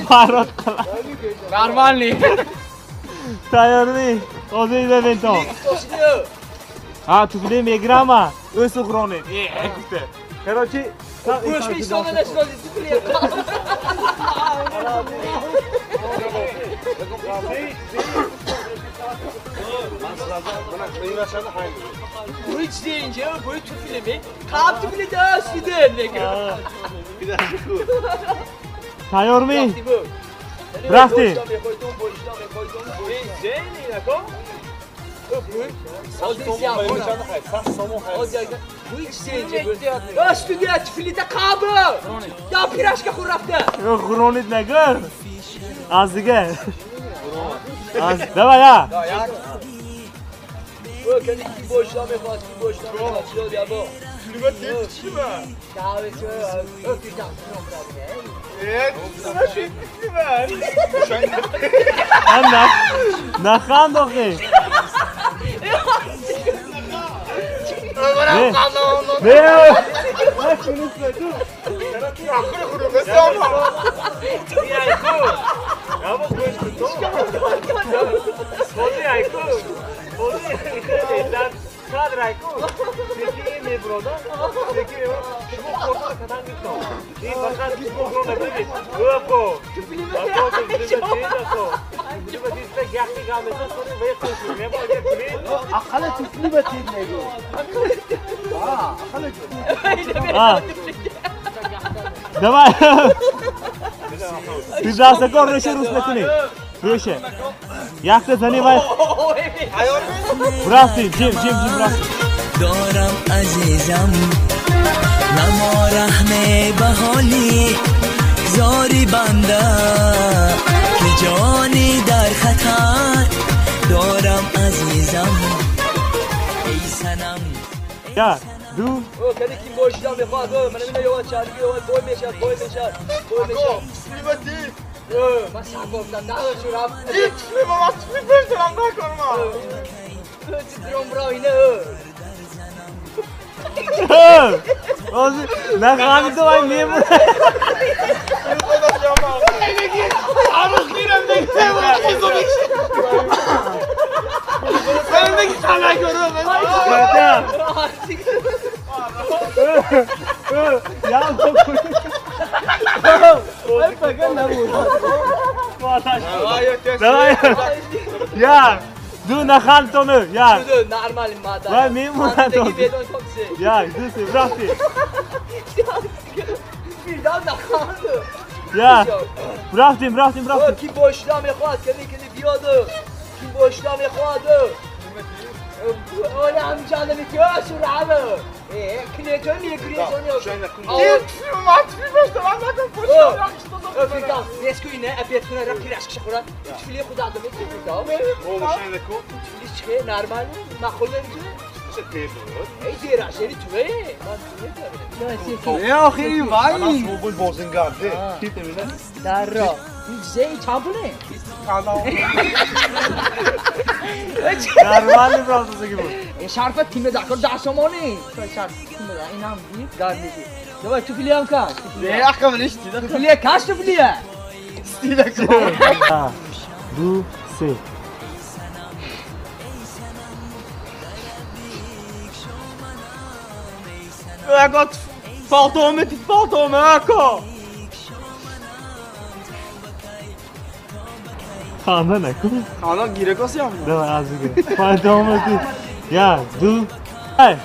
فراد قلم Нормальный. Tayyormi? O'zing bering tom. Ha, tufli migrama. O'z ugroni. Gufte. Короче, Boş bir sonra ne söyledi? Tüfliye. Bu hiç deyince bu tüfli mi? Kap tüfli de üstüde. Tayyormi? Rafting. Bu hiç deyince bu. Üstüde tüfli de kabı. Ya piraşka kurrafta. Yo'q, g'uronit nagir. Azdiga. Давай ya. Bu kendi ki boşlama yapar, ki boşlama yapar. Şöyle ya bu. Klimat yetişme. Kahvesi öpücük. Sana şey klimat. Anna. Naxan doqi. Ne? Ne? Давай. Ты дался кор реши руслакуни. Реши. Яхта занимай. Брафти, жим брафти. دارم عزیزم نما رحم بهالی زاری بنده که جانی در خطر دارم عزیزم ای سنم Ya, du. O kendi kim boşlama yapar. Bana bile yavaş çağır, yavaş boy meşer. Klimat değil. Ben sakomdan daha şurap. Git klimat. Klimat falan daha korma. Titriyorum bro yine. Ozi, naxan do'y men bu. Arık giremden sevap kızmış. Ben de sana görüyorum. Bata. Ya çok. Ay pagan la bu. Давай. Ya. Du naxan tonu. Ya. Şurada normal madde. Vay memnun oldum. Ya, du bıraktı. Bir daha nakandı. Ya. Bıraktım. Kim boşlama yapar. Kendi diyordu. Kim boşlama yapardı. Öyle amcanın iki şurada. Klimatör niye klimatör yok? Git klimat. Klimat falan daha korma. Öpücük. Resku yine epeyet kuna rakiraş kışkura. Tüfliye kudadı mı? O şeyde ko. Tüfli normal makul bence. Ey dira seni tüve. Ya akhi vay. Ana bu bozun gardı. Git evine. Darro. Şey çampune. Normal procesi gibi. Şarfa timde dakor daşamoni. Şarf timde inam bir gardi. Dava tüfliye amka. Ne akıl işte. Tüfliye kaç tüfliye? Stile ko. Ha. Du se. Jag har gått fartåme öka. Xana ne ku? Ana girek osyam. Давай azıcık. Pardon. Ya, du. Hey.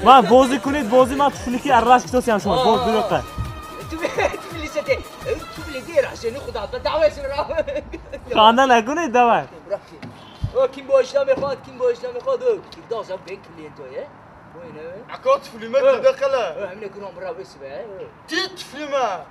Men bozi kunit, bozi men tufliki arrash kitosam shoma. Boz duruqqa. Tüfli sete. Tüfli dira seni kudadı. Dava sura. Xana ne kunit, давай. O kim boşlama yapar, kim boşlama yapar. Dağsa ben kliyentoya. Akot filme tedakala. Hamle kurum bravo be. Git filme.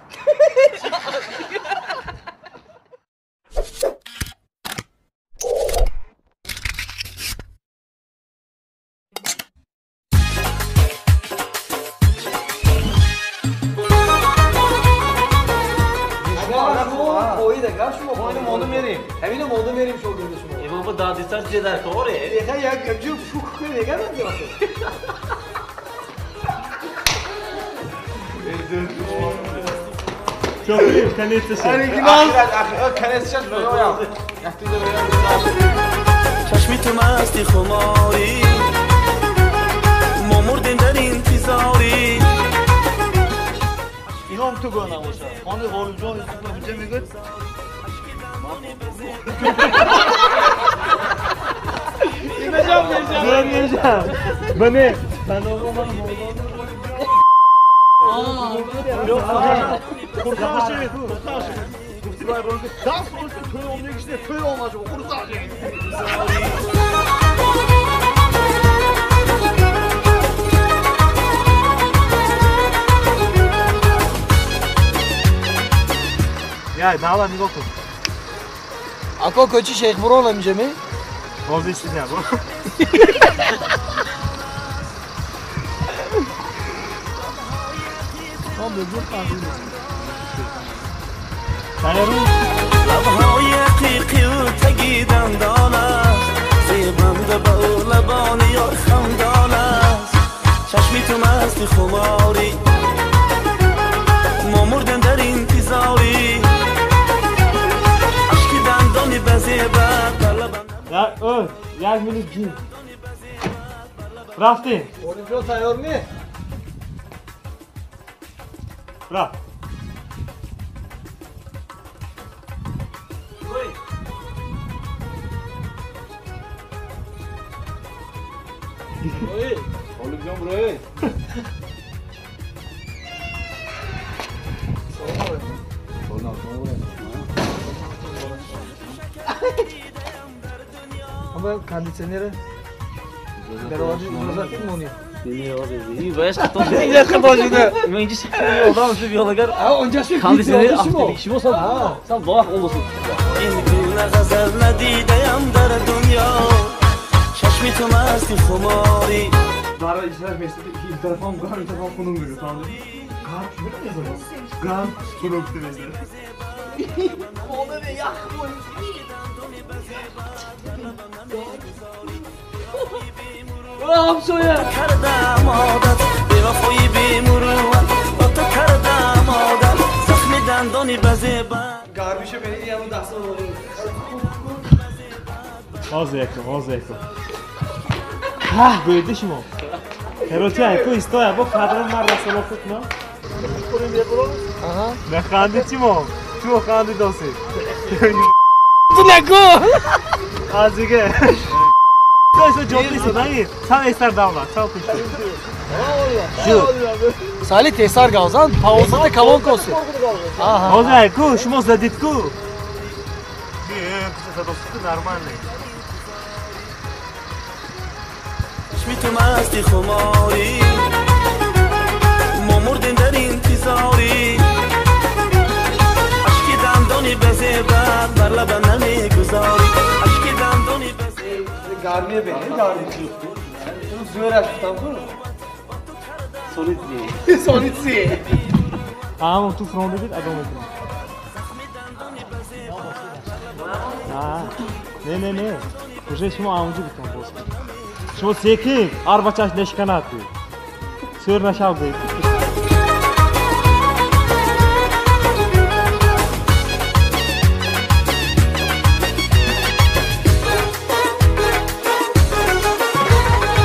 همینو مودم میریم شو گرده شما بابا دادیساش چه در کاره؟ دیگه یک جو فوق کنه دیگه نمیاد Çok kanıtsız. کنسشش بگویم یختی ده بگویم چشمی تو مستی خماری ما مردیم در انتظاری اینام تو گاه نباشه خانه غالب جان اینجا میگه Görmeyeceğim. Bu ne? Ben kurtarış evet kurtarış dans olsun köy olmuyor işte köy olmaz o kurtarış Ya ne var bir bakın. Ako koçu Şeyh Murat amca mı? Boz içtin ya bu. Tam böyle kaldı. Tanıyorum. لبهای قیقی و تگی دندان است زیبند با لبان یار خندان است چشمی تو مستی خماری ما مردن در انتظاری عشقی دندانی بزیبت در لبم Ya öl. Yer minik gün. Rafti. Oyuncu sayıyor mu? Raf. غالب جان برای Ama kondisiyoneri derazi uzatın mı onu? İyi bayağı sıkıntı. İyi sıkıntı. İmenci şey yoldan bir yola gel. Ha öncesi Kandisiyoneri aktif işim olsa sen doğak olmasın. این گونه غزل ندیدم در دنیا چشمی تو مستی خماری Dara işler mesleki interfon gar interfon konum veriyor tamam mı? Gar kimi ne yazıyor? Gar konum veriyor. Onu be yakma. همسایه کردم عادت به وفایی بی مروت با تو کردم عادت زخم دندانی بزیبت Gar bir şey beni yanı dahsa olur. Oz yakın. Ha, böyle şimdi. Heroçi ayko istoya bu kadar marra solo tutma. Aha. Ne kandı çimo? Çimo kandı dosi. Tu ne go? Azige. Koysa joblisi dayı. Sen eser davla. Sağ pişti. Salih tesar gavzan pauzada kavon kosu. Aha. Oz ayko şmo zaditku. Bir kısa dostu normalne. چشمی تو مستی خماری ما مردیم در انتظاری عشقی دندانی بزیبت بر لبم نمیگذاری عشقی دندانی بزیبت Garmiye beni garmiye. Bunu zümer açtıktan sonra. Solitsi. Ama tu fronde git adam etme. Ha. Ne. Уже şmo amcı bitan boz. Şmo seki arbaçaş leşkanatı. Sür naşav değil.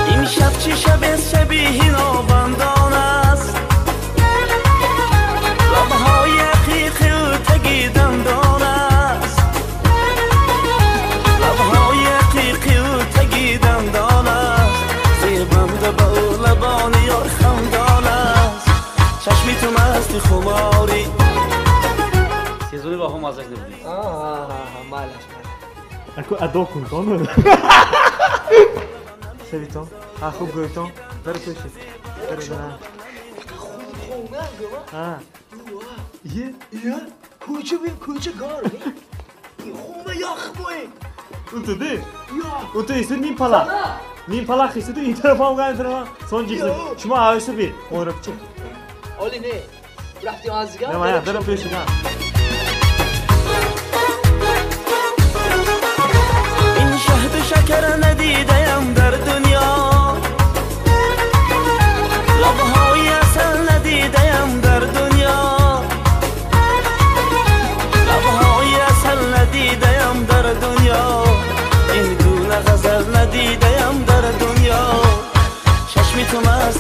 این شب چه شب شبیه نابندان است لبهای عقیقی و تگی دندان است لبهای عقیقی و تگی دندان است زیبند با لبان یار خندان است چشمی تو مستی خماری Sezonu bakım azak ne bileyim. Aha maalesef. Ako adokun tonu. Seviton. Ha خوب گویتون. برو توشی. برو برو. Ha. İyi. Koçu gar. Xome yaxmoy. Untu değil. Untu ise nimpala. Nimpala xisi tu interfon gandırma. Son cipsi. Şuma ağısı bir. Oyrapçı. Ali ne? Rafti azga. Ne var ya? برو توشی ha. این شهد و شکر ندیدم در دنیا لبهای اصل ندیدم در دنیا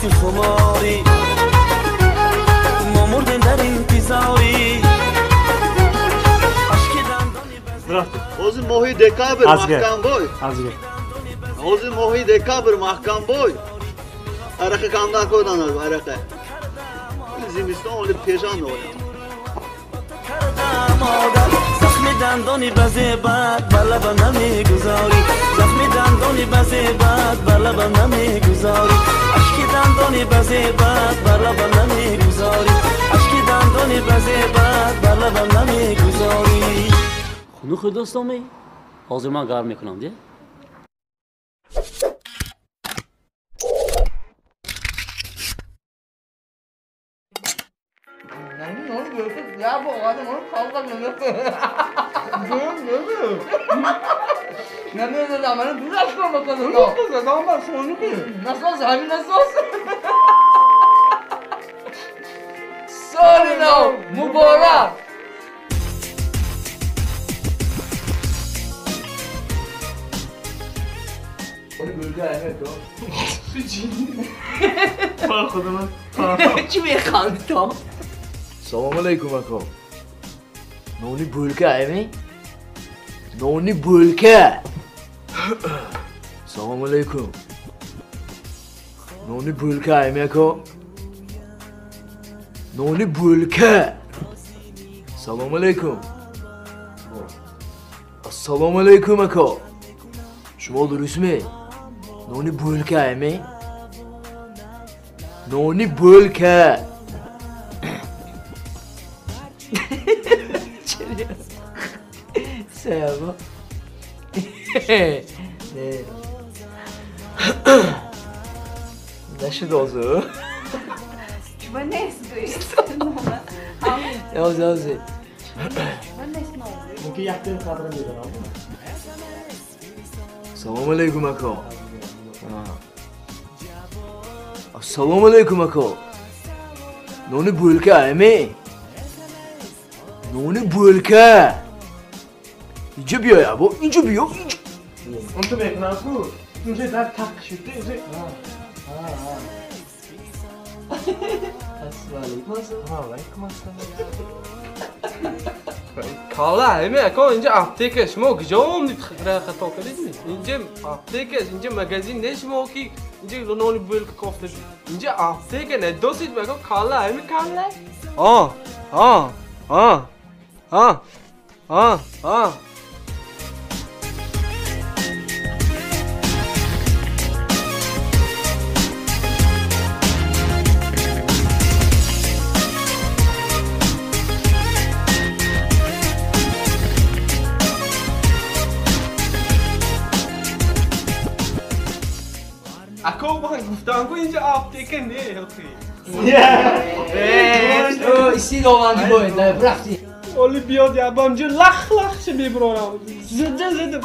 تو خماری ما مردیم در انتظاری Здравствуй. O'zi mohi dekabr Azga. mahkam bo'y. Azga. O'zi mohi dekabr mahkam bo'y. Araqa qanday qo'ydanar araqa. Zimiston olib peshan o'ylab. زخم دندانی بزه بعد بر لبم نمیگذاری زخم دندانی بزه بعد بر لبم نمیگذاری اشک دندانی بزه بعد بر لبم نمیگذاری اشک دندانی بزه بعد بر لبم نمیگذاری خونو خود دوستامی حاضر من گرم میکنم دیگه Ya bu adam onu kaldırmıyor. Ne böyle zamanı bir dakika bakalım. Ne yapacağız? Ne yapacağız? Sonu ki. Nasıl olsun? Hani nasıl olsun? Sorry now. Mübarek. Onu bölge ayet o. خودمون چی میخواد تو؟ سلام علیکم اکا نونی بولکه ایمی؟ نونی بولکه سلام علیکم نونی بولکه ایمی اکا نونی بولکه سلام علیکم السلام علیکم اکا شما درست می؟ نونی بولکه ایمی؟ نونی بولکه Seva. نشد آزو Чего не стоит? یازی یازی ممکن یک دل خبر میدارم سلام علیکم اکا السلام علیکم اکا نونی بولکه ایمی نونی بولکه اینجا بیا یا با اینجا بیا اینجا اون تو بکنم کو اینجا در تق شده اینجا کالا همه اکا اینجا اپتیک شما کجا اومدید خطا کردید اینجا اپتیک اینجا مگزین نه شما کی اینجا نونی بولک کافته اینجا اپتیک نه دوستید بگو کالا همه کالا آه آه آه آه آه آه اکا من گفتم که اینجا اپتیک نه اخی ایسی دوانجی باید نه برفتی اولی بیاد یا با همجا لخ لخ چه بیبرانم زده زده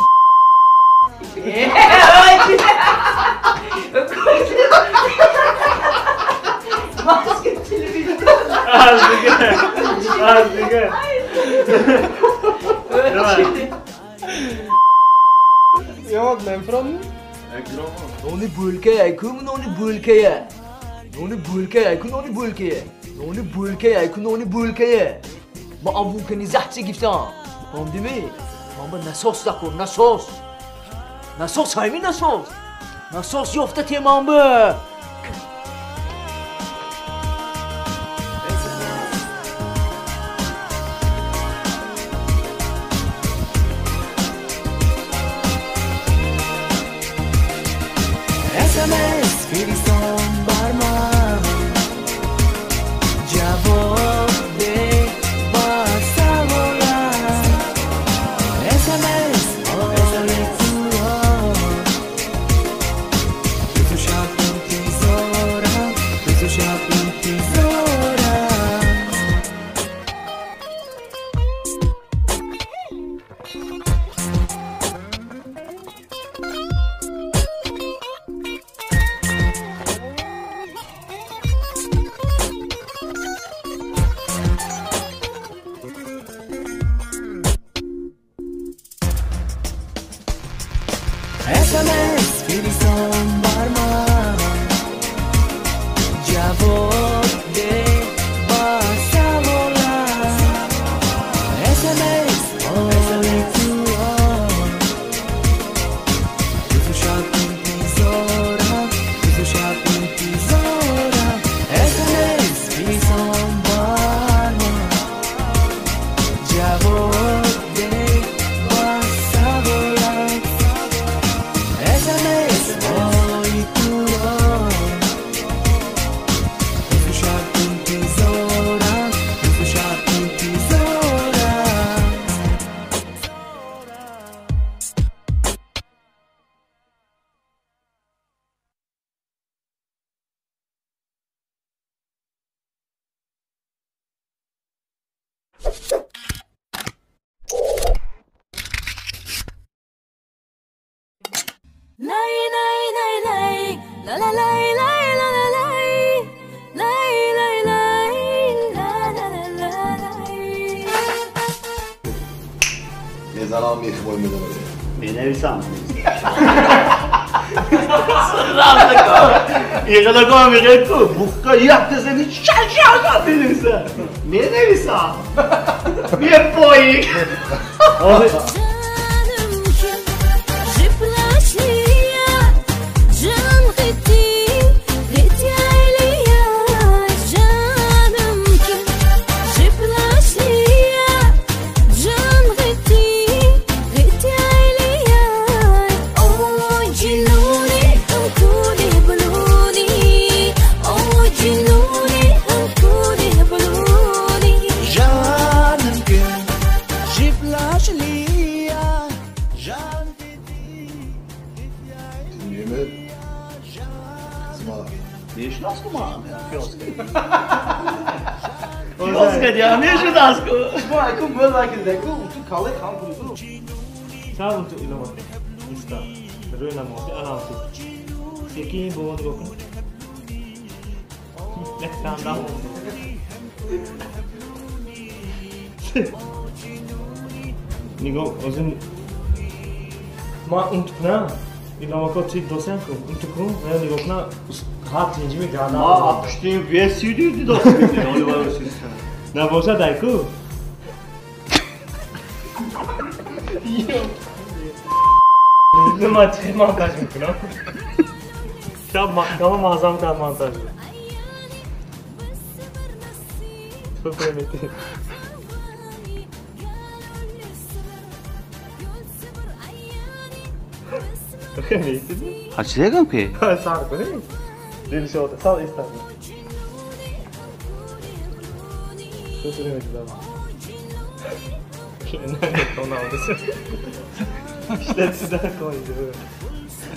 Az دیگه az دیگه یاد نمیفرم نونی بولکه ایکو نونی بولکه نونی بولکه ایکو نونی بولکه نونی بولکه ایکو نونی بولکه ما ابو کنی زحتی گفتم فهمیدی می من با نساس دکن نساس نساس همی نساس نساس یافته تیمان به SMS فرستان بر من جواب ده با سوالم SMS آل تو شب انتظارم تو شب انتظارم SMS فرستان بر من میزنم میخوای میدونم مینویسم یه قدر میگه تو بوکا یه هفته زنی شاید مینویسم مینویسم یه پایی Sabe tu ilmu Insta, terus nama tu alam tu. Sekian bawa tu kan. Next time dah. Nigo, ozun. Ma untuk na, ilmu kau cik dosen kau. Untuk kau, saya nigo na hat inci mi gana. Ma apıştığın VSU'ydu dostum. Onu var mısın sen? Na boşa dayku. Ne maçı montaj mı falan? Ama mağazam kadar montaj mı? Çok önemli. Önemliydi mi? Açacağım ki. Sağ ol. Dil şey oldu. Sağ ol istedim. Çok önemli ama. Nerede konu aldısı? İşte size koydu.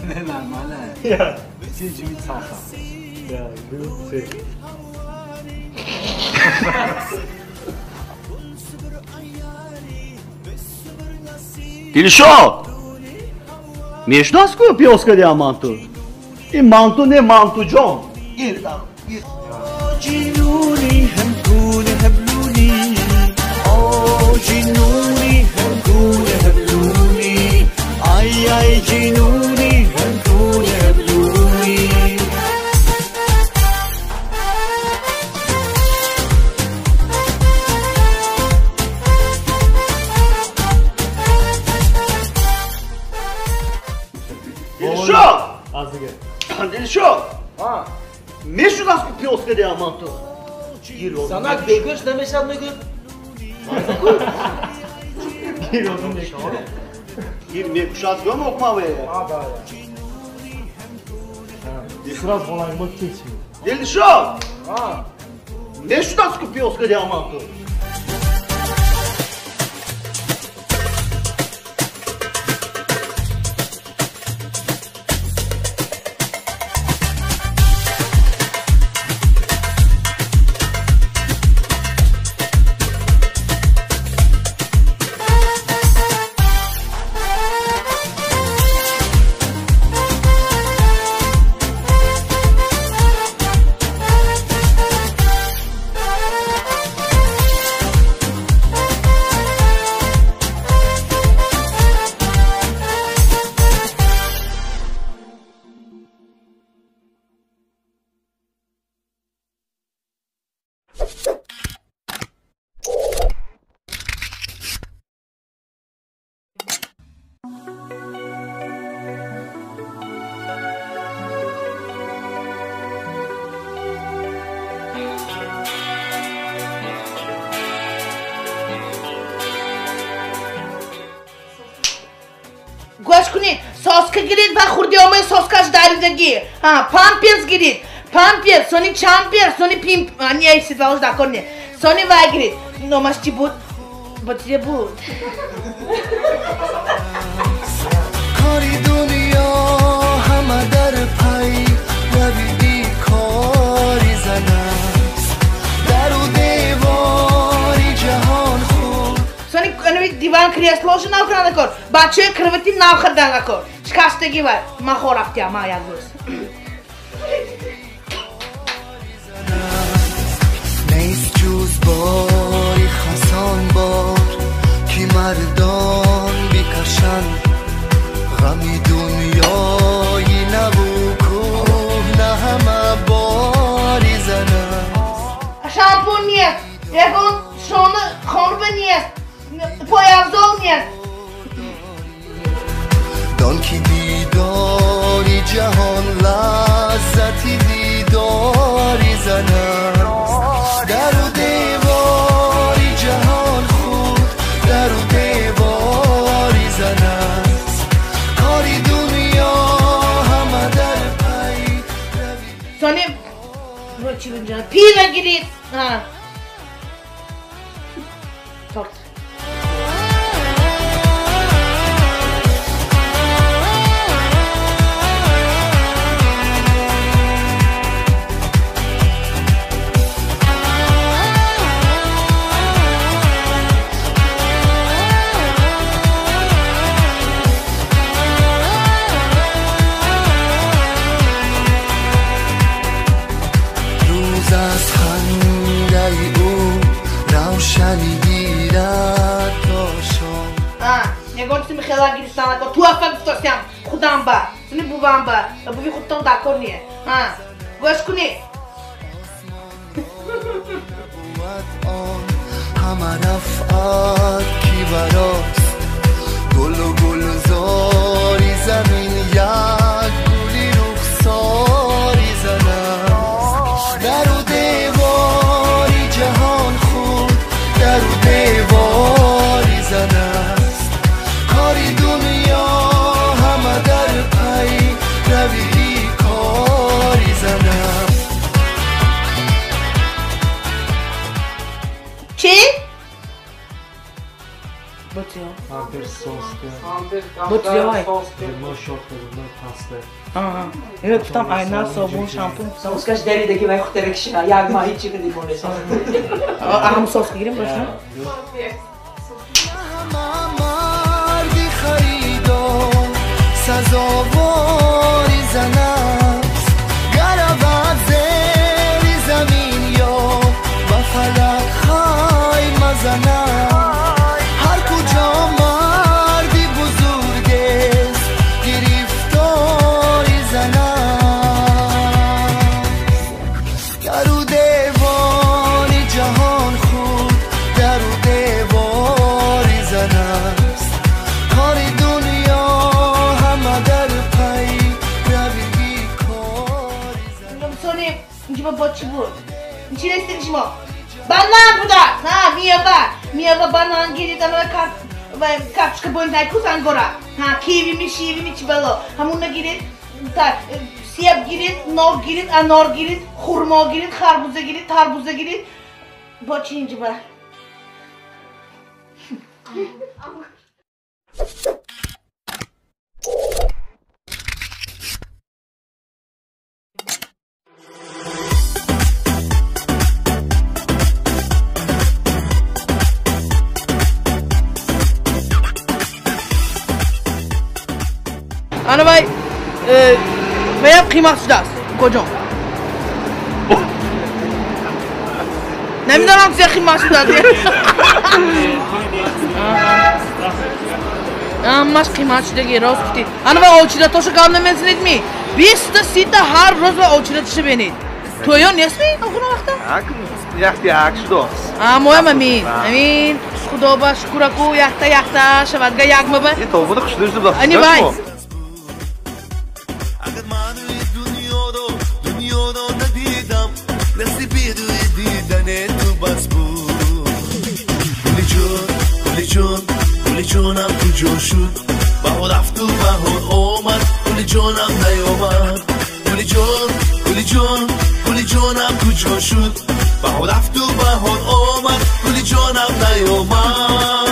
Ne lan bana? Ya. Cimit salsa. Ya, bu şey. Dilşo! Meşnas ko pioska diamantu. Mantu ne mantu John. Gir lan. Gir. جنوني هنكون هبلوني جنوني هنكون هبلوني اي جنوني هنكون هبلوني Dilşo! Azı gel. Dilşo! Ha, Meşnas ko pioska diamantu. Gir oğlum. sana gögüç demesem ne gün? Gir oğlum ne kal? Gir me kuşat gör mü okma be? Ha da ya. Sraz olayım bak geçmiyor. Dilşo! Ha, Meşnas ko pioska diamantu. گوش کنید ساسکا گیرید و خوردی آمای ساسکاش دریدگی ها پامپرز گیرید پامپرز سونی چامپرز سونی پیمپ آنی ایسید واوز داکنی سونی وای گیرید نوماش چی بود؟ با چی بود؟ کاری دنیا همه در پای نبیدی کاری زنست در و دیواری جهان خود سونی دیوان креслоши навхрана кор. Бачаи кровати навхрданга кор. Шикастаги бар. Ман хо рафтиам як рӯз. نیست جز باری خزان بار که مردان بکشن غمی دنیای نبو نه همه باری زنن شامپون نیست یکون خانوبه نیست پایافزال نیست دان که دیداری جهان لذتی دیداری زنن در و دیواری جهان خود در و دیواری زنن کاری دنیا همه در پی سانی چی بینجا پیره گیرید Sort. روز از خنده او روشنی Negócio de me relar que está lá, tua fama de torcem, Rudamba, se nem bubamba, eu vou vir com tão da cornea. Gosto com ele. همه رفعت کی براست گل و گلزاری زمین یک گلی رخساری زنم در و دیواری جهان خود در و دیواری زنم کاری دنیا همه در پی روی کاری زنم چی؟ Batıyor. Hamper sostu. Batıyor ay. Limon şortlu, limon pasta. Evet tutam aynar sabun şampun. Soskaç derideki ve kutere kişina yagma hiç çıkı limon esa. Aham sos girin başına. مردی خریدار سزاواری زنست گرود زیر زمین یا با فلک خای مزنست هر کجا مردی بزرگ است گرفتاری زنست در و دیواری جهان خود در و دیواری زنست کاری دنیا همه در پی روی کاری زنست Sonra cima botçu bu. İçine istedim cima. Banan bu da. Miyava banan gelir ama kapçıka boyunca kusan gora. Kiwi mi şivi mi çibalo. Hamuna gelir. Siyap gelir, nor gelir, anor gelir, hurma gelir, karbuza gelir, tarbuza gelir. Botçu cima. Ana bay, benim kıymaksız kocam. Ne bileyim hangisi kıymaksız diye. Mas kıymaksız diye rosti. Ana bay olçida toşu kalmamasın etmeyi. Biz de sita her roz ve olçida dışı beni. Toyo nesmi? Okuna vakta? yakti dost. Moyam amin. Xudoba shukuraku yakta shavadga yakma ba. To bunu kuşluyorsun da. Ani bay. گلی جانم کجا شد بهار رفت و بهار آمد گلی جانم نیامد گلی جانم کجا شد بهار رفت و بهار آمد گلی جانم نیامد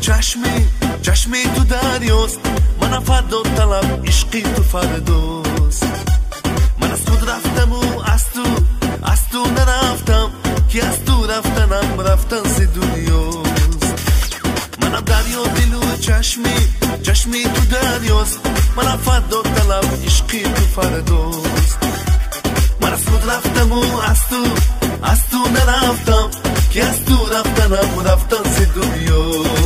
چشمی تو دریاست من فردا طلب عشقی تو فرداست من از خود رفتم و از تو نرفتم که از تو رفتنم رفتن ز دنیاست منم دریا دل و چشمی تو دریاست منم فردا طلب عشقی تو فرداست من از خود رفتم و از تو نرفتم که از تو رفتنم رفتن ز دنیاست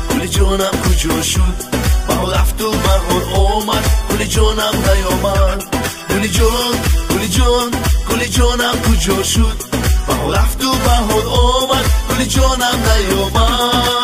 گلی جانم کجا شد بهار رفت و بهار آمد گلی جانم نیامد گلی جانم کجا شد بهار رفت و بهار آمد گلی جانم نیامد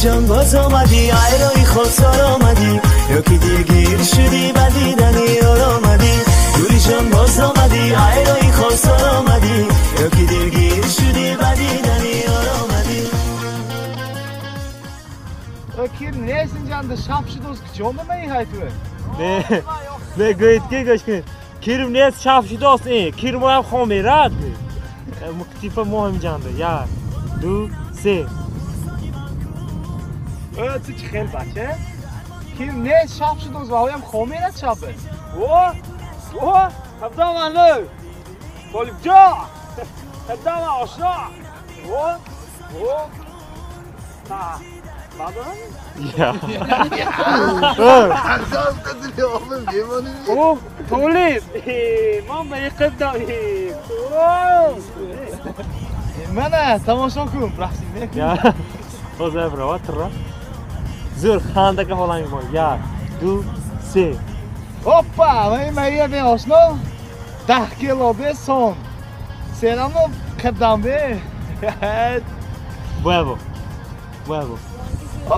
جان باز آمدی ایرانی خواستار آمدی یا که دیگیر شدی بدیدنی آمدی گلی جان باز آمدی ایرانی خواستار آمدی یا که دیگیر شدی بدیدنی آمدی Kim nesin canında şapşıdoz kıçonda mı iyi haytı? Ne gayet ki Kirim ne şapşıdoz Kirim o hem khomerat muktifa muhim canında ya du se تو چی خیلی بچه؟ کیم نه شاب شد و هایم خومیرت شابه هفته من لو طالب جا هفته من آشنا طالب من به یک قدم منه تماشا کن رخصی نکن Oza brava tra. Zur khanda ka holang mo. Ya, du se. Opa, men är det åsna. 10 kilo det sån. Sedan då kadam be. Huevo.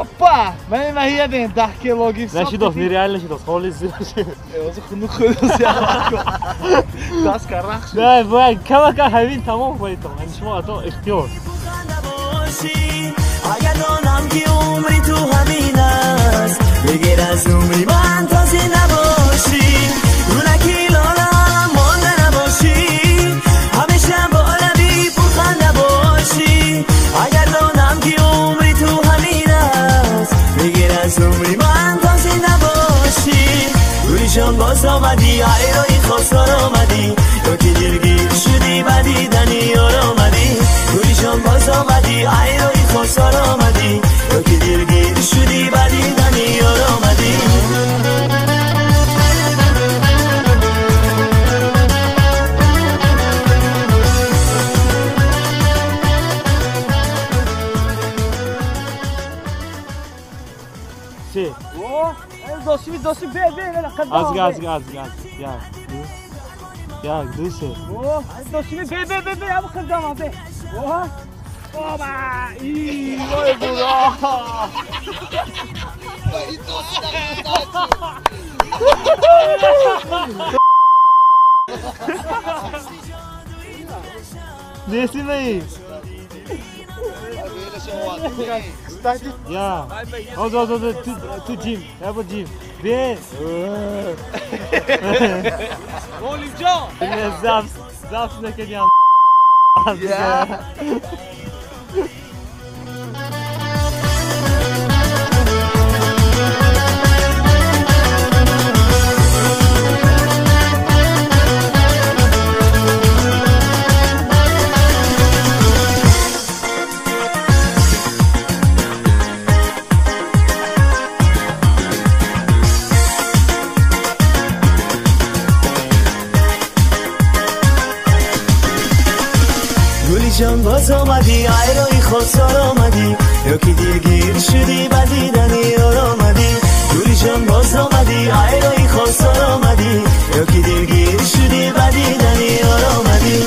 Opa, men är det 10 kilo gif. Nashi dos nereal nashi dos holis. Eu sou خنو خلاص يا داس كراخ. لا باي كما كان حبيبي تمام بايتو. يعني شما تو اختيار. اگر دانم که عمری تو همین است بگیر از عمری من تازه نباشی رونکی لالم مانده نباشی همیشه با لبی پرخنده باشی اگر دانم که عمری تو همین است بگیر از عمری من تازه نباشی روی جان باز آمدی ایرانی خواستار آمدی یا که دلگیر شدی بدیدنی آمدی روی جان باز آمدی ایرانی خواستار آمدی یا که دلگیر شدی بدیدنی آمدی Se. Dosi be Az. Ya, du se. Dosi be ya bu kadam be. بابا ای وای برا Nesse aí. Yeah. Also to gym. Have a gym. Be. Oğlum Can. Zaps ne kadar. Yeah. جان باز آمدی ایرانی خواستار آمدی یا که دیگیر شدی بدیدنی یار آمدی گولی جان باز آمدی ایرانی خواستار آمدی یا که دیگیر شدی بدیدنی یار آمدی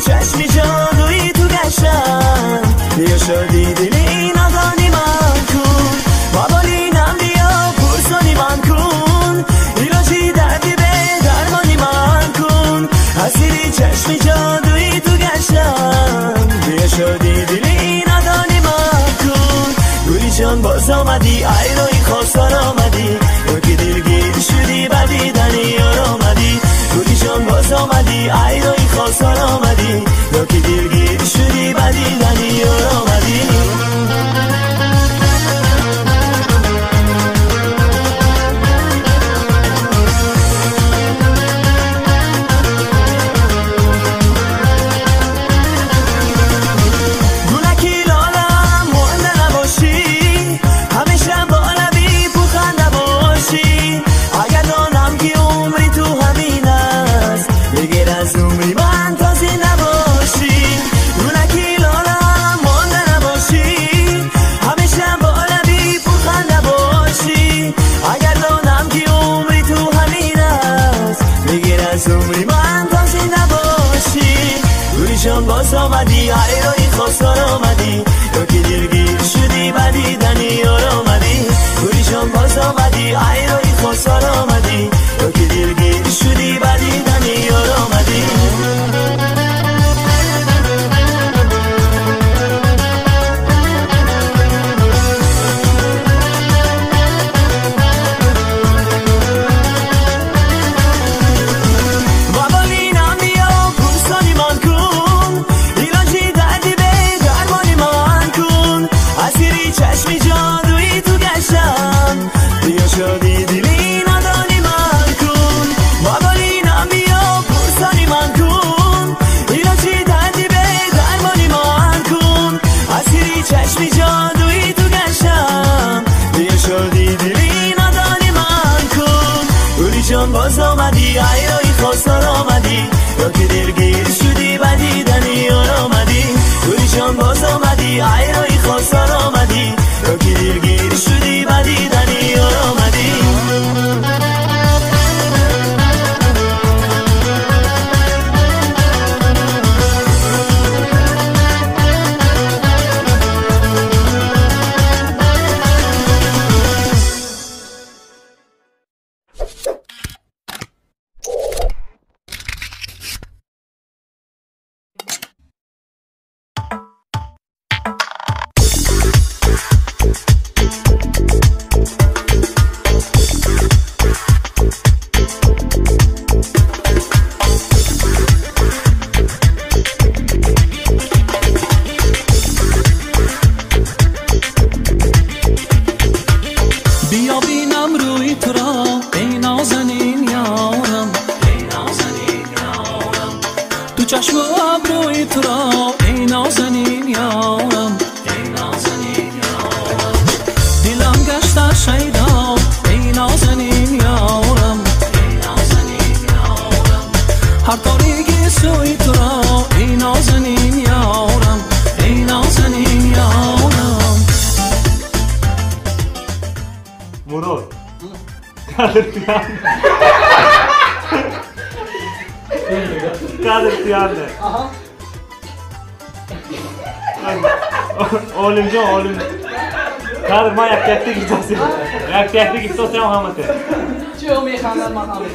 چشمی جادویی تو گشتن بیا شادی دلی ندانی من کن بابالینم بیا پرسانی من کن ایلاجی دردی به درمانی من کن حسیری چشمی جادویی تو گشتن بیا شادی دلی ندانی من کن گولی جان باز آمدی ایرانی خواستار آمدی یا که دلگیر شدی بدیدنی یار آمدی گولی جان باز آمدی ایرانی خواستار آمدی یا که دلگیر شدی بدیدنی یار آمدی گونکی لالم مونده نباشی همیشه با لبی پوخنده باشی اگر دانم که عمری تو همین است بگیر از عمری من تازی نباشی گونکی لالم مونده نباشی همیشه با لبی پوخنده باشی اگر دانم که عمری تو همین است بگیر از عمری من تازی نباشی گولی جان باز آمدی ایرانی خواستار آمدی یا که دلگیر شدی بدیدنی یار آمدی گولی جان باز آمدی ایرانی خواستار آمدی یا که دلگیر شدی بدیدنی یار آمدی بابالینم بیا پرسانی من کن ایلاجی دردی به درمانی من کن اسیری چشمی جادویی تو گشتم بیا شادی دلی ندانی من کن بابالینم بیا پرسانی من کن ایلاجی دردی به درمانی من کن اسیری چشمی جادویی تو گشتم بیا شادی دلی ندانی من کن گولی جان باز آمدی ایرانی خواستار آمدی یا که دلگیر شدی بدیدنی یار آمدی گولی جان باز آمدی ایرانی خواستار آمدی یا که دلگیر شدی بدیدنی یار آمدی بیا بینم روی تو را ای نازنین یارم تو چشم و ابروی تو را ای نازنین یارم دلم گشته شیدا ای نازنین یارم هر تاریکی سوی تو را ای نازنین یارم ای نازنین یارم مراد قدر پیانده قدر پیانده oğlum قدر ما یک تکتیک اجازه یک تکتیک احساسی هم همته چه میخوانم مقام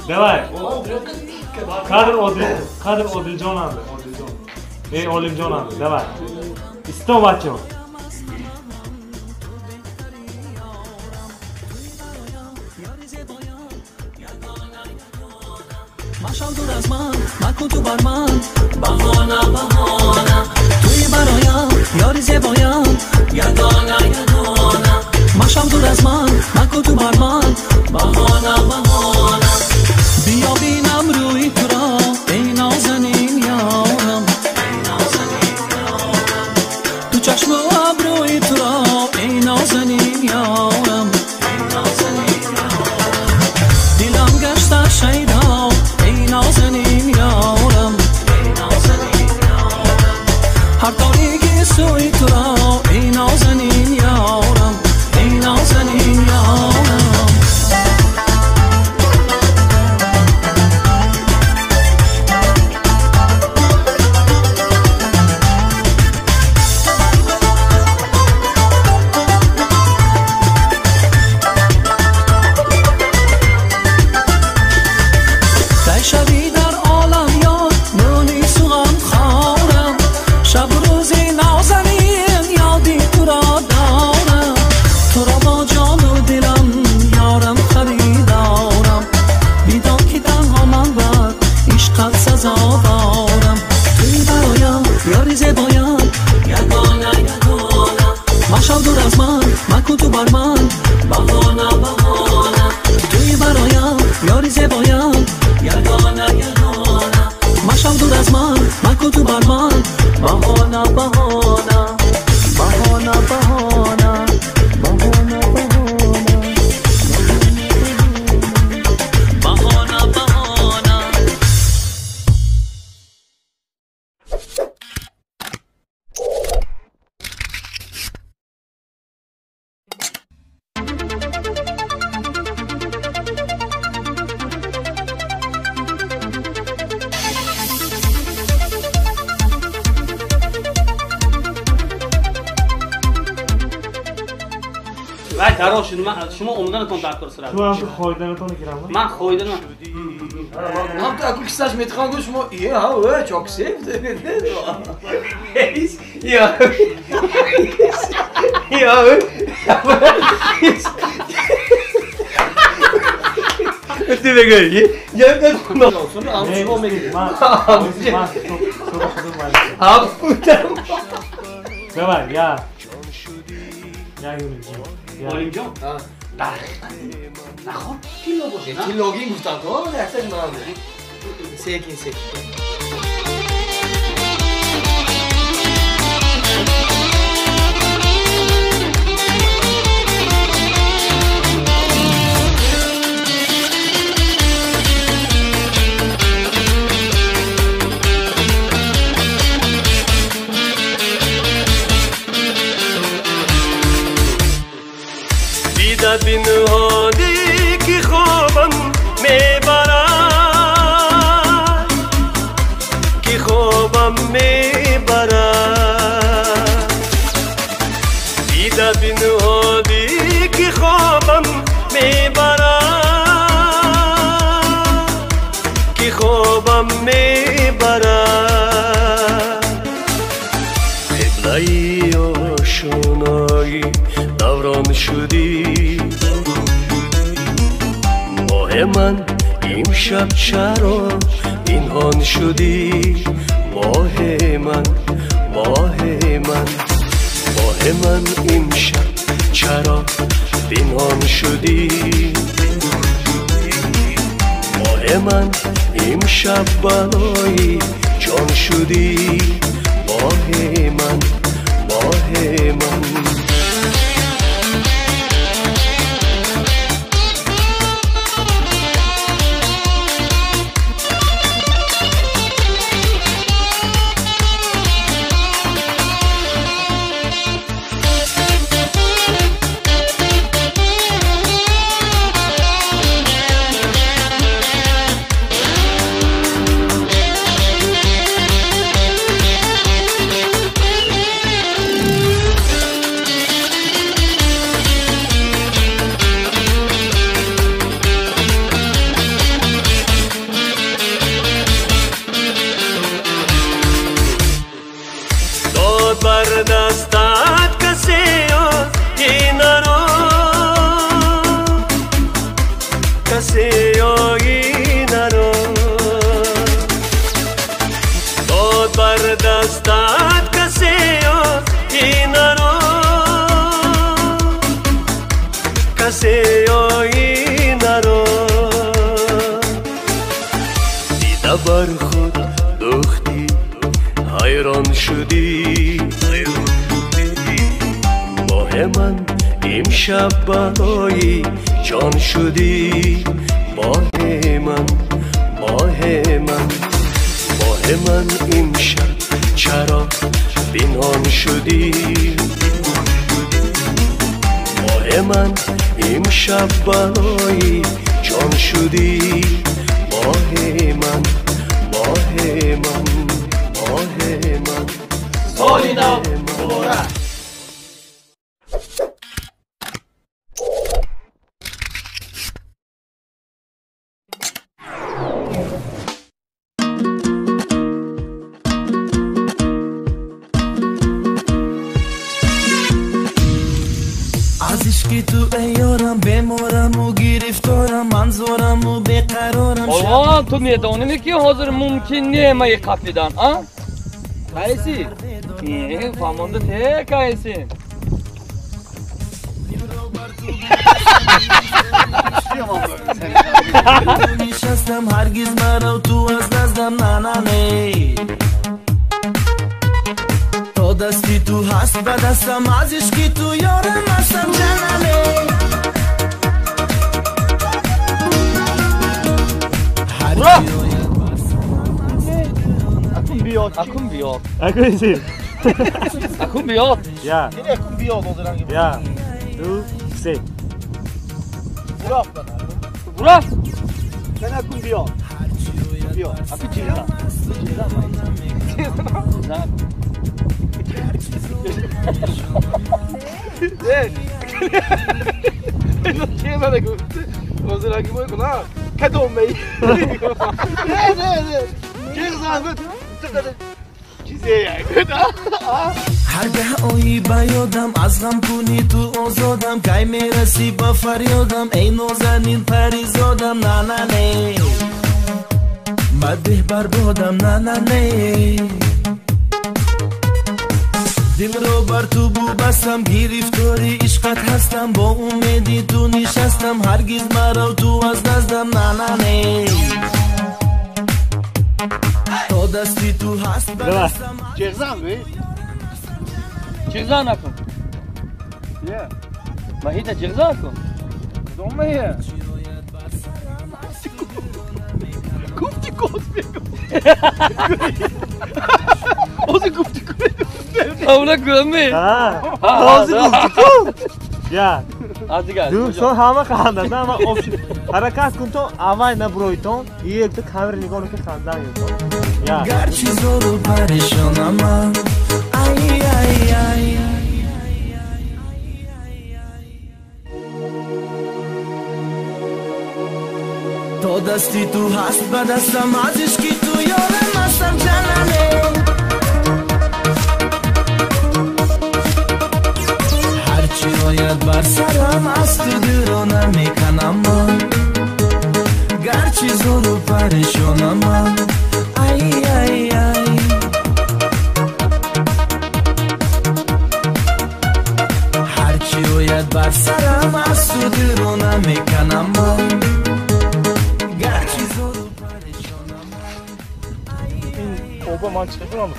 давай قدر عادل جان هم ای عالم جان هم давай استو بچه مشام دور از من مکن تو بر من بهانه بهانه توی برایم یاری زیبایم یگانه یگانه مشام دور از من مکن تو بر من بهانه بهانه بیا بینم روی تو را ای نازنین یارم ای نازنین یارم تو چشم و ابروی تو را ای نازنین یارم ای نازنین یارم دلم گشته شیدا ای نازنین یارم ای نازنین یارم هر تاریکی سوی تو را ای نازنین یارم ای نازنین یارم مشام دور از من مکن تو بر من بهانه بهانه توی برایم یاری زیبایم یگانه یگانه مشام دور از من مکن تو بر من بهانه بهانه بهانه بهانه بهانه بهانه بهانه دراش شما عمدنتون تاکر سر. تو هم خویدنتون گیرم. من خویدنم. هم تو اکو کساش میتخوان گوش شما یه ها çok sevdi. Ya. Ya. Öte gel. Ya ben bunu olsun. Ama mekin. Abi. Давай, я Юрий. Оlimjon? Ha. Nahot kilo boshi. Kiloga guftan to, yaxshi mana. Sekin sekin. بنهادی که خوابم میبرد که خوابم میبرد دیده بنهادی که خوابم میبرد که خوابم میبرد قبله‌ای آشنایی دوران شدی من امشب چرا پنهان شدی ماه من امشب چرا پنهان شدی ماه من امشب بلای جان شدی ماه من کسی آینه رو داد بر دستت کسی آینه رو کسی آینه رو دیده بر خود دختی حیران شدی ماه من امشب برای جان شدی ماه من امشب چرا بینان شدی ماه من امشب برای جان شدی ماه من سالی نو مبارک از عشقی تو ایارم بمارم و گرفتارم منظورم و بقرارم آقا تو میدونی که حاضر ممکن نیمه قفیدن ها؟ کایسی؟ فهمونده ته کایسی؟ نشستم هرگز مرا تو از نزدم نه تا دستی تو هست به دستم از عشقی تو یارم هستم جنمه Akun بیاد Akun بیاد یا این اکون بیاد آدرنگ یا دو سه براف براف sen akun بیاد Akun چیزا Che ma dico, cosa la che vuoi con la? Che dommi? Che zahmet. چیزی هر به آیی بیادم از غم کنی تو آزادم کی میرسی با فریادم ای نازنین پریزادم نه نه نه مده بربادم نه نه نه دل رو بر تو بو بستم گرفتاری عشقت هستم با امیدی تو نشستم هرگز مرا تو از نزدم نه نه نه تا دستی تو هست برستم چغزن بی؟ چغزن نکن یه محیطه چغزن کن کدوم یه؟ گفتی گفت بگو اوزی گفتی گفت اولا گرمی اوزی گفتی گفت یا دیگه دو سو همه خواندن همه حرکت کن تو اول نبروی تو یک تو کامر نگاه که خواندن یا گرچه زور و پریشانم من ای ای ای تا دستی تو هست به دستم از عشقی تو یارم هستم جنمه هرچی آید بر سرم از تو دیرانه میکنم من گرچه زور و پریشانم من ای ای ای هرچی آید بر سرم از تو دیرانه میکنم من بابا من چه کنم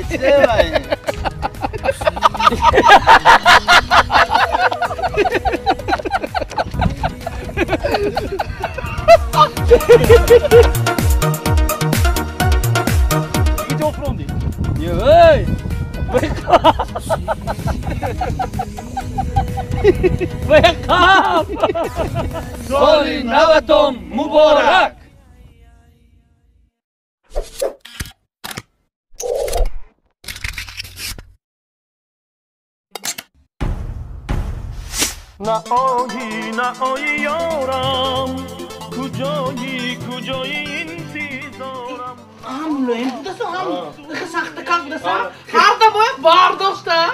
چه باید دیگه تو فروندی یه وقف سال نوتون مبارک نه آیی یارم کجایی انتظارم Hamlo, en budası ham. Saxta kalk budası. Harda boy bardosda.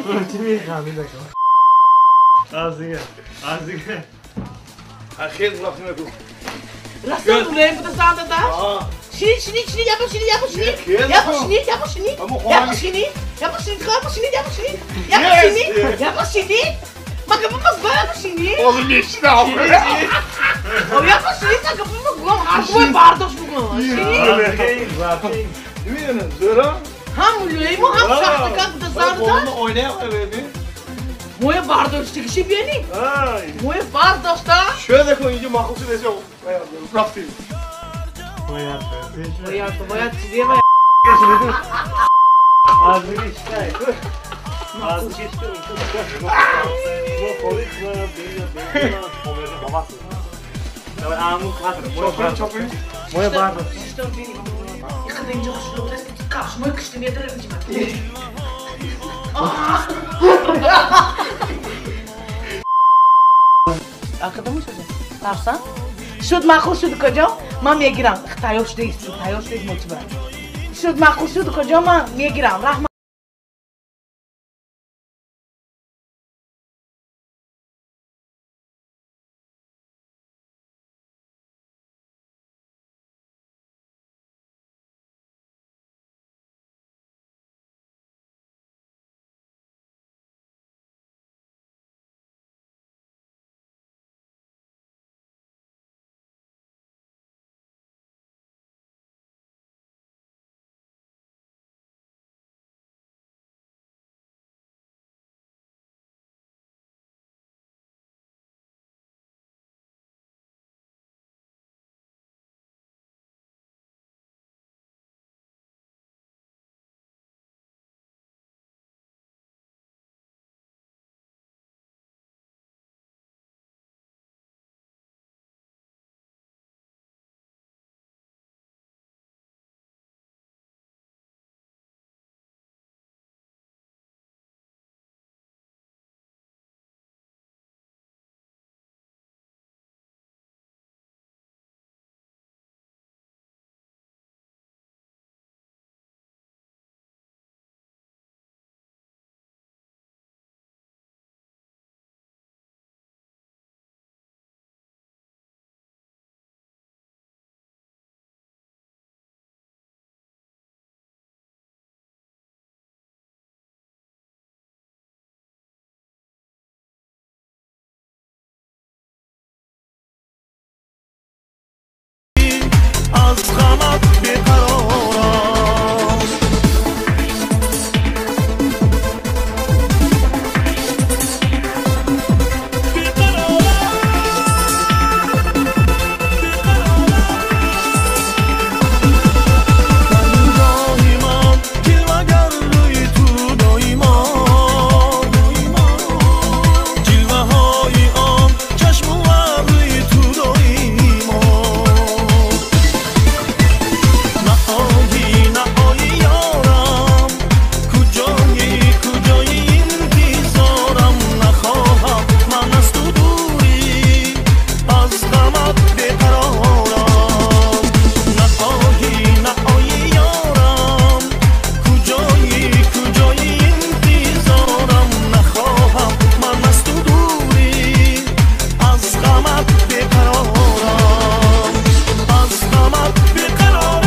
چی میخوام این نکن از دیگه خیلی رفتی نکن Rastan buraya bu da sağda da. Şini yapın şini. Yapın şini. Bakın bu nasıl yapın şini. Oğlum geçti abi. O yapın şini tak bu mu? Arkamı bardak bu mu? Şini. Duyuyorsunuz zora? Ham lüleyi mu ham şahta kan bu da sağda. Onu oynayamıyor bebi. Moje bardak işte kişi beni. Moje bardak da. Şöyle koyunca mahkusu dese o. Rafti. Boyat diye mi? Az bir işte. Az bir işte. Bu polis mi? Benim babası. Ya amu kadar. Çok iyi. Moje bardak. İşte benim. Yıkadınca hoşluğu da karşıma kıştı ne derim ki ben. Arkada mı şöyle? Tarsan? Şud makul şud kocam, man میگیرم. تایوش دیگه مطمئن. شد makul şud kocam, man میگیرم. رحمت. از غمت بیقرارم دائما جلوگر روی تو دائما جلوه های آن چشم و روی تو دائما نهایی یارم کجایی انتظارم نخواهم من از تو دوری از غمت بیقرارم نهایی یارم کجایی انتظارم نخواهم من از تو دوری از غمت بیقرارم از غمت بیقرارم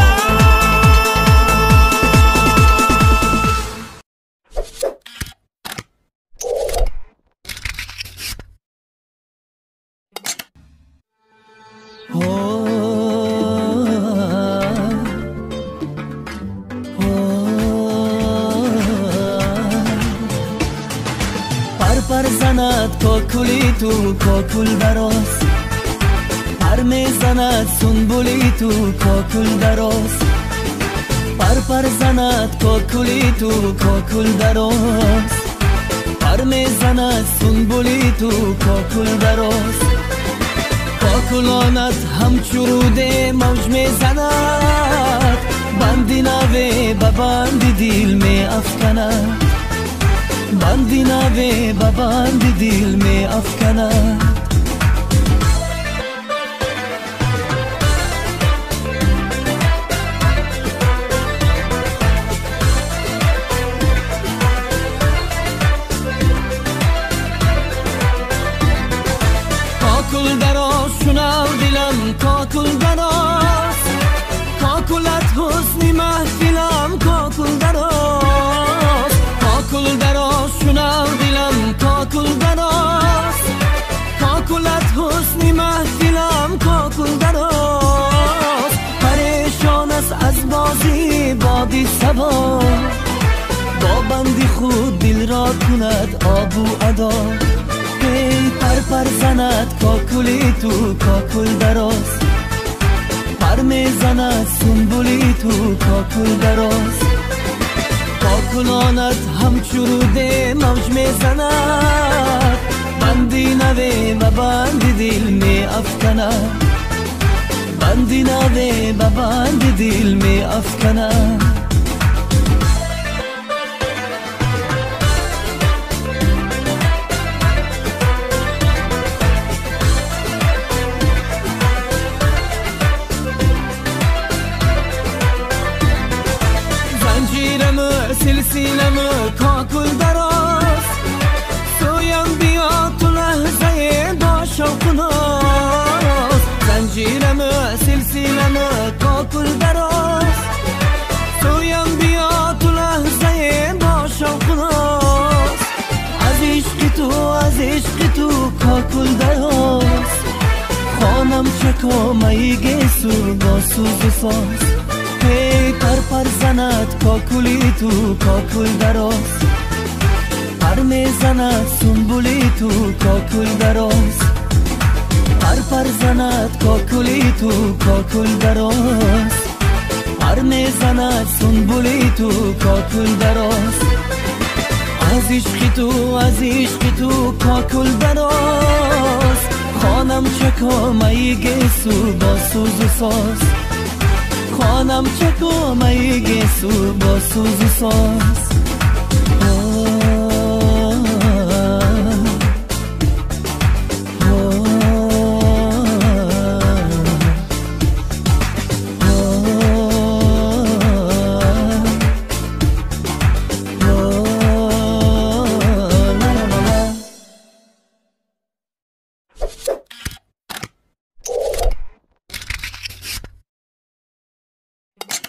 پر زند کاکلی تو کاکل دراز پر میزند سنبولی تو کاکل دراز پر زند کاکلی تو کاکل دراز پر میزند سنبولی تو کاکل دراز کاکلانت همچو روده موج میزند بندی نوه به بند دیل می افکند بندی نوه به بند دیل می افکند بادی سبا با بندی خود دل را کند آب و ادا هی پر زند کاکلی تو کاکل دراز پر میزند سنبولی تو کاکل دراز کاکلانت همچو روده موج میزند بندی نوه و بند دل می افکند بندی نوه و بند دل می افکند سلسلمı kakul daraz Soyan bia tu lehzeye da şavkunaz Zinciremi silsilemi kakul daraz Soyan bia tu lehzeye da şavkunaz Az işki tu kakul daraz Khanam çekamayi gesu ba suzu saz هی پر زند کاکلی تو کاکل دراز پر میزند سنبولی تو کاکل دراز پر زند کاکلی تو کاکل دراز پر میزند سنبولی تو کاکل دراز از عشقی تو کاکل دراز خانم چکامه گیسو با سوز و ساز خانم چکو میگه سو با سوز و ساز